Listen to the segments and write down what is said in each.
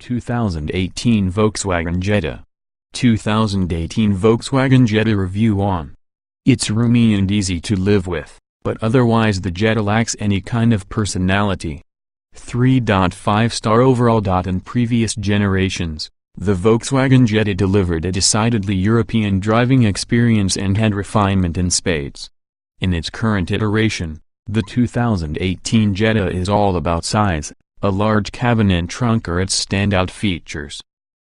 2018 Volkswagen Jetta. 2018 Volkswagen Jetta review on. It's roomy and easy to live with, but otherwise the Jetta lacks any kind of personality. 3.5-star overall. In previous generations, the Volkswagen Jetta delivered a decidedly European driving experience and had refinement in spades. In its current iteration, the 2018 Jetta is all about size. A large cabin and trunk are its standout features.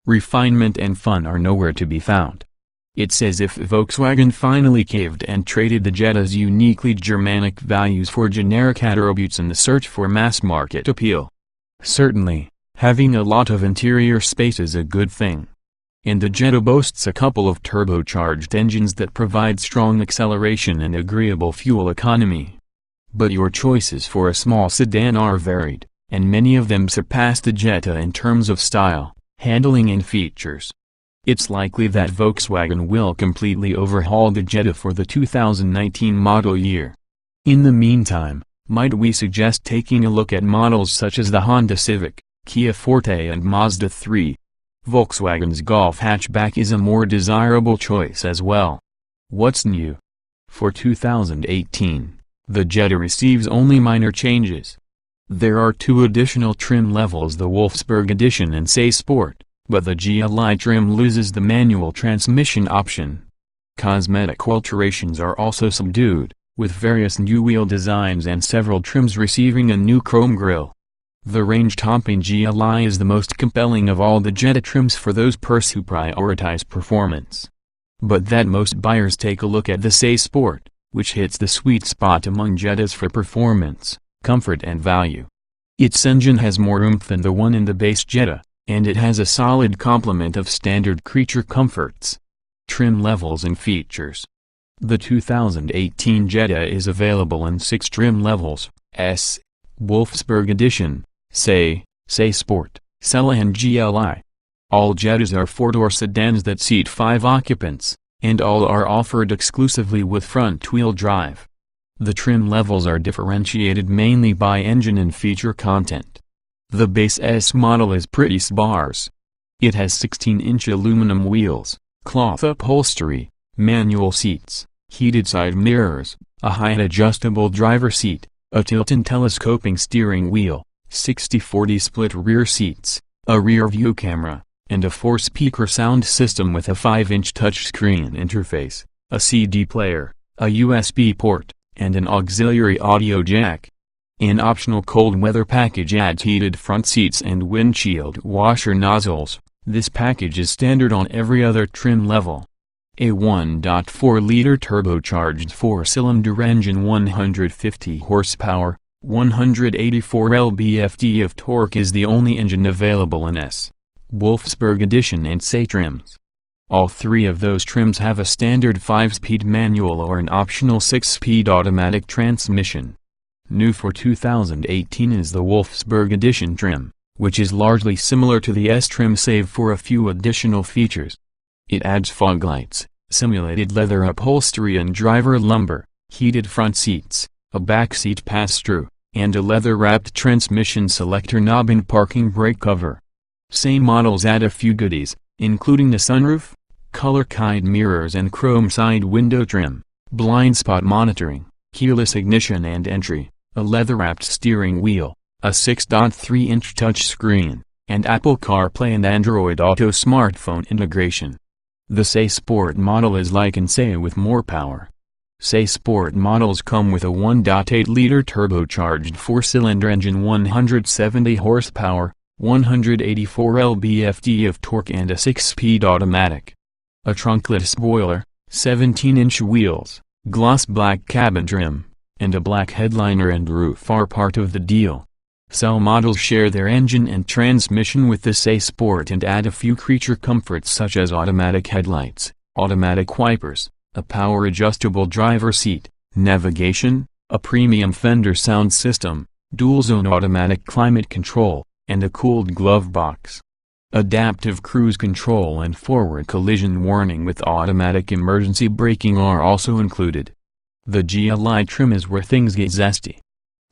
Refinement and fun are nowhere to be found. It's as if Volkswagen finally caved and traded the Jetta's uniquely Germanic values for generic attributes in the search for mass-market appeal. Certainly, having a lot of interior space is a good thing. And the Jetta boasts a couple of turbocharged engines that provide strong acceleration and agreeable fuel economy. But your choices for a small sedan are varied, and many of them surpass the Jetta in terms of style, handling and features. It's likely that Volkswagen will completely overhaul the Jetta for the 2019 model year. In the meantime, might we suggest taking a look at models such as the Honda Civic, Kia Forte and Mazda 3. Volkswagen's Golf hatchback is a more desirable choice as well. What's new? For 2018, the Jetta receives only minor changes. There are two additional trim levels, the Wolfsburg Edition and Say Sport, but the GLI trim loses the manual transmission option. Cosmetic alterations are also subdued, with various new wheel designs and several trims receiving a new chrome grille. The range-topping GLI is the most compelling of all the Jetta trims for those purse who prioritize performance. But that most buyers take a look at the Say Sport, which hits the sweet spot among Jettas for performance, comfort and value. Its engine has more oomph than the one in the base Jetta, and it has a solid complement of standard creature comforts. Trim levels and features. The 2018 Jetta is available in 6 trim levels: S, Wolfsburg Edition, Say Sport, Sella and GLI. All Jettas are 4-door sedans that seat 5 occupants, and all are offered exclusively with front-wheel drive. The trim levels are differentiated mainly by engine and feature content. The base S model is pretty sparse. It has 16-inch aluminum wheels, cloth upholstery, manual seats, heated side mirrors, a height-adjustable driver seat, a tilt and telescoping steering wheel, 60/40 split rear seats, a rear-view camera, and a 4-speaker sound system with a 5-inch touchscreen interface, a CD player, a USB port, and an auxiliary audio jack. An optional cold weather package adds heated front seats and windshield washer nozzles. This package is standard on every other trim level. A 1.4-liter turbocharged 4-cylinder engine, 150 horsepower, 184 lb-ft of torque is the only engine available in S, Wolfsburg Edition and Say trims. All 3 of those trims have a standard 5-speed manual or an optional 6-speed automatic transmission. New for 2018 is the Wolfsburg Edition trim, which is largely similar to the S trim save for a few additional features. It adds fog lights, simulated leather upholstery and driver lumbar, heated front seats, a backseat pass-through, and a leather-wrapped transmission selector knob and parking brake cover. Same models add a few goodies, including the sunroof, color-coded mirrors and chrome side window trim, blind spot monitoring, keyless ignition and entry, a leather-wrapped steering wheel, a 6.3-inch touchscreen, and Apple CarPlay and Android Auto smartphone integration. The Say Sport model is like an Say with more power. Say Sport models come with a 1.8-liter turbocharged 4-cylinder engine, 170 horsepower, 184 lb-ft of torque and a 6-speed automatic. A trunkless spoiler, 17-inch wheels, gloss black cabin trim, and a black headliner and roof are part of the deal. Cell models share their engine and transmission with the Say Sport and add a few creature comforts such as automatic headlights, automatic wipers, a power-adjustable driver seat, navigation, a premium Fender sound system, dual-zone automatic climate control, and a cooled glove box. Adaptive cruise control and forward collision warning with automatic emergency braking are also included. The GLI trim is where things get zesty.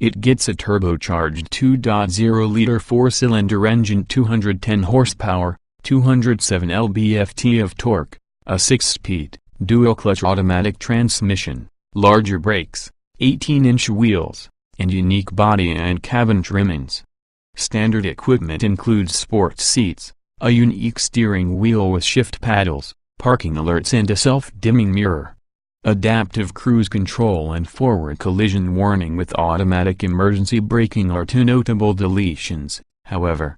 It gets a turbocharged 2.0-liter four-cylinder engine, 210 horsepower, 207 lb-ft of torque, a 6-speed, dual-clutch automatic transmission, larger brakes, 18-inch wheels, and unique body and cabin trimmings. Standard equipment includes sports seats, a unique steering wheel with shift paddles, parking alerts and a self-dimming mirror. Adaptive cruise control and forward collision warning with automatic emergency braking are two notable deletions, however.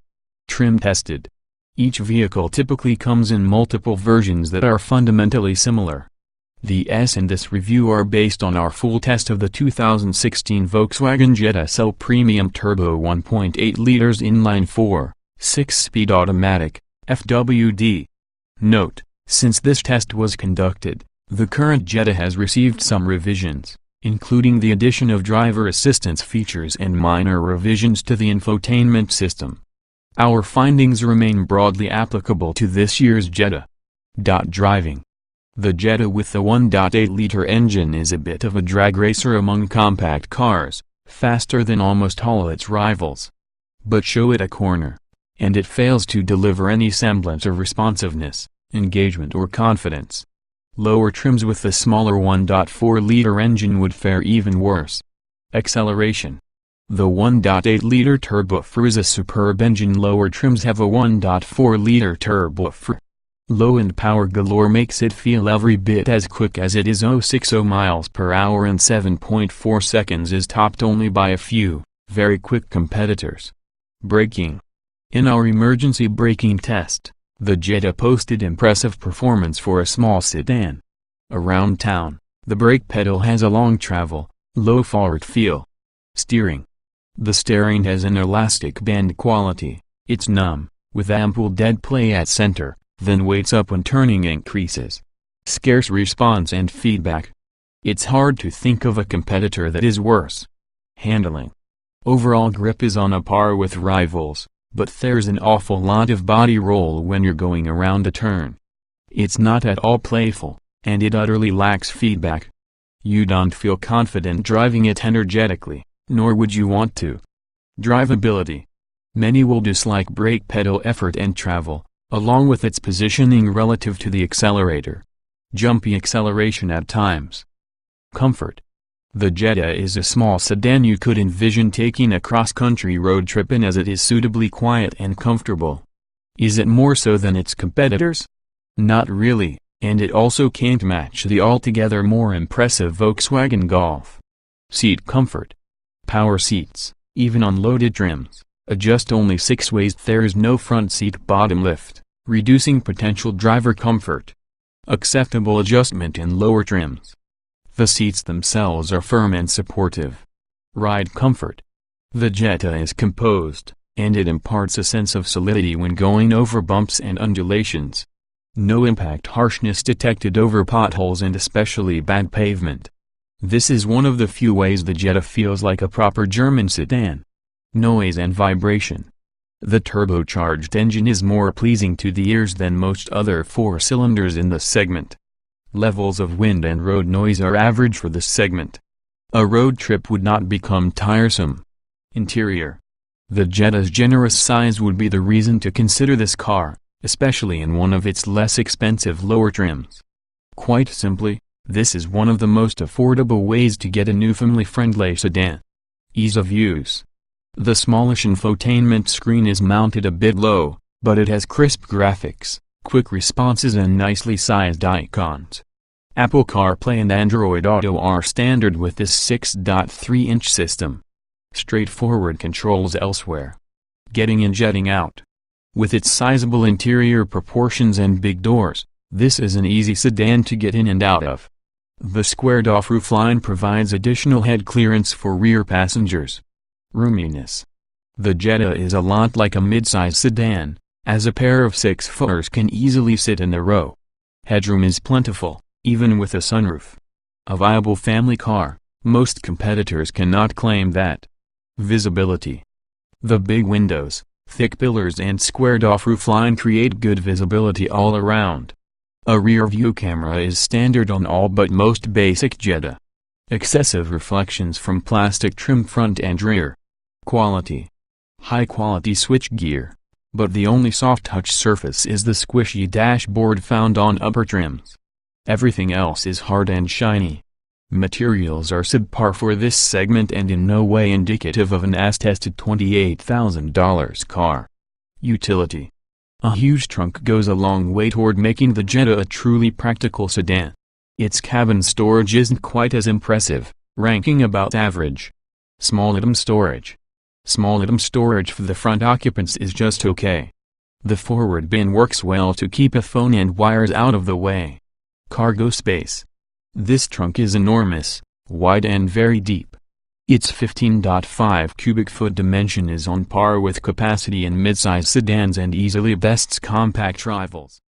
Trim tested. Each vehicle typically comes in multiple versions that are fundamentally similar. The S in this review are based on our full test of the 2016 Volkswagen Jetta SL Premium Turbo 1.8 liters inline-4, 6-speed automatic, FWD. Note, since this test was conducted, the current Jetta has received some revisions, including the addition of driver assistance features and minor revisions to the infotainment system. Our findings remain broadly applicable to this year's Jetta. Driving. The Jetta with the 1.8-liter engine is a bit of a drag racer among compact cars, faster than almost all its rivals. But show it a corner, and it fails to deliver any semblance of responsiveness, engagement or confidence. Lower trims with the smaller 1.4-liter engine would fare even worse. Acceleration. The 1.8-liter turbo is a superb engine. Lower trims have a 1.4-liter turbo. Low-end power galore makes it feel every bit as quick as it is. 060 miles per hour in 7.4 seconds is topped only by a few, very quick competitors. Braking. In our emergency braking test, the Jetta posted impressive performance for a small sedan. Around town, the brake pedal has a long travel, low forward feel. Steering. The steering has an elastic band quality, it's numb, with ample dead play at center, then weights up when turning increases. Scarce response and feedback. It's hard to think of a competitor that is worse. Handling. Overall grip is on a par with rivals, but there's an awful lot of body roll when you're going around a turn. It's not at all playful, and it utterly lacks feedback. You don't feel confident driving it energetically, nor would you want to. Drivability. Many will dislike brake pedal effort and travel, along with its positioning relative to the accelerator. Jumpy acceleration at times. Comfort. The Jetta is a small sedan you could envision taking a cross-country road trip in, as it is suitably quiet and comfortable. Is it more so than its competitors? Not really, and it also can't match the altogether more impressive Volkswagen Golf. Seat comfort. Power seats, even on loaded trims, adjust only 6 ways. There is no front seat bottom lift, reducing potential driver comfort. Acceptable adjustment in lower trims. The seats themselves are firm and supportive. Ride comfort. The Jetta is composed, and it imparts a sense of solidity when going over bumps and undulations. No impact harshness detected over potholes and especially bad pavement. This is one of the few ways the Jetta feels like a proper German sedan. Noise and vibration. The turbocharged engine is more pleasing to the ears than most other four-cylinders in the segment. Levels of wind and road noise are average for this segment. A road trip would not become tiresome. Interior. The Jetta's generous size would be the reason to consider this car, especially in one of its less expensive lower trims. Quite simply, this is one of the most affordable ways to get a new family-friendly sedan. Ease of use. The smallish infotainment screen is mounted a bit low, but it has crisp graphics, quick responses and nicely sized icons. Apple CarPlay and Android Auto are standard with this 6.3-inch system. Straightforward controls elsewhere. Getting in, jetting out. With its sizable interior proportions and big doors, this is an easy sedan to get in and out of. The squared-off roofline provides additional head clearance for rear passengers. Roominess. The Jetta is a lot like a mid-size sedan, as a pair of 6-footers can easily sit in a row. Headroom is plentiful, even with a sunroof. A viable family car, most competitors cannot claim that. Visibility. The big windows, thick pillars and squared-off roofline create good visibility all around. A rear-view camera is standard on all but most basic Jetta. Excessive reflections from plastic trim front and rear. Quality. High quality switchgear. But the only soft touch surface is the squishy dashboard found on upper trims. Everything else is hard and shiny. Materials are subpar for this segment and in no way indicative of an as-tested $28,000 car. Utility. A huge trunk goes a long way toward making the Jetta a truly practical sedan. Its cabin storage isn't quite as impressive, ranking about average. Small item storage. Small item storage for the front occupants is just okay. The forward bin works well to keep a phone and wires out of the way. Cargo space. This trunk is enormous, wide and very deep. Its 15.5 cubic foot dimension is on par with capacity in midsize sedans and easily bests compact rivals.